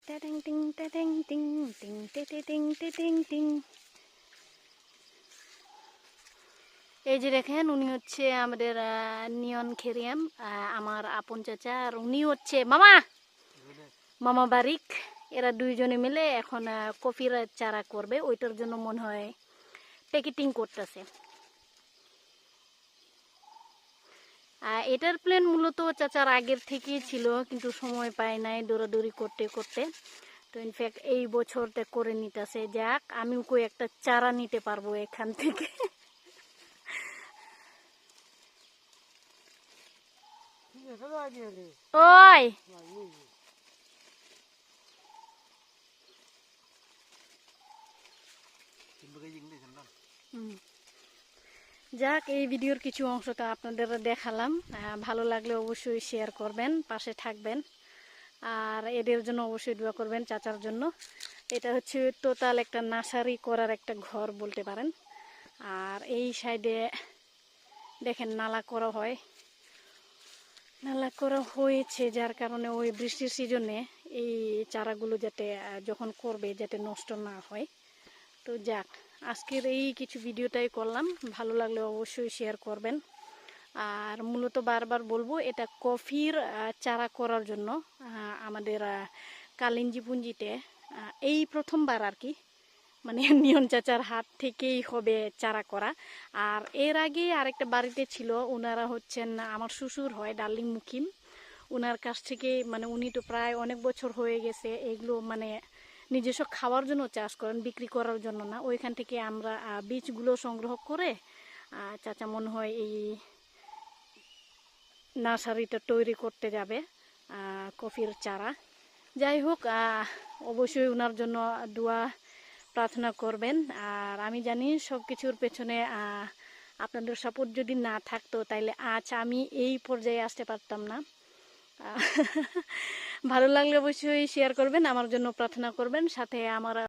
টিং টিং টিং টিং টিং টিং টিং টিং। এই যে দেখেন, উনি হচ্ছে আমাদের নিয়ন খেরিয়াম, আমার আপন চাচা, আর উনি হচ্ছে মামা মামা বারিক। এরা দুইজনে মিলে এখন কফির চারা করবে, ওইটার জন্য মনে হয় প্যাকেটিং করতেছে। এটার প্ল্যান মূলত চাচার আগের থেকেই ছিল, কিন্তু সময় পায় নাই দৌড়াদৌড়ি করতে করতে। তো ইনফ্যাক্ট এই বছরটা করে নিতেছে। যাক, আমিও কই একটা চারা নিতে পারবো এখান থেকে। ওই যাক, এই ভিডিওর কিছু অংশটা আপনাদের দেখালাম। ভালো লাগলে অবশ্যই শেয়ার করবেন, পাশে থাকবেন, আর এদের জন্য অবশ্যই দোয়া করবেন, চাচার জন্য। এটা হচ্ছে টোটাল একটা নার্সারি করার একটা ঘর বলতে পারেন। আর এই সাইডে দেখেন নালা করা হয়, নালা করা হয়েছে, যার কারণে ওই বৃষ্টির সিজনে এই চারাগুলো যাতে যখন করবে যাতে নষ্ট না হয়। তো যাক, আজকের এই কিছু ভিডিওটাই করলাম, ভালো লাগলে অবশ্যই শেয়ার করবেন। আর মূলত বারবার বলবো, এটা কফির চারা করার জন্য আমাদের কালিঞ্জি পুঞ্জিতে এই প্রথমবার আর কি, মানে নিয়ন চাচার হাত থেকেই হবে চারা করা। আর এর আগে আরেকটা বাড়িতে ছিল, ওনারা হচ্ছেন আমার শ্বশুর হয় ডার্লিং মুকিম, ওনার কাছ থেকে, মানে উনি তো প্রায় অনেক বছর হয়ে গেছে এগুলো মানে নিজস্ব খাওয়ার জন্য চাষ করেন, বিক্রি করার জন্য না। ওইখান থেকে আমরা বীজগুলো সংগ্রহ করে চাচা মনে হয় এই নার্সারিটা তৈরি করতে যাবে, কফির চারা। যাই হোক, অবশ্যই ওনার জন্য দোয়া প্রার্থনা করবেন। আর আমি জানি সব কিছুর পেছনে আপনাদের সাপোর্ট যদি না থাকতো তাইলে আজ আমি এই পর্যায়ে আসতে পারতাম না। ভালো লাগলে অবশ্যই শেয়ার করবেন, আমার জন্য প্রার্থনা করবেন, সাথে আমার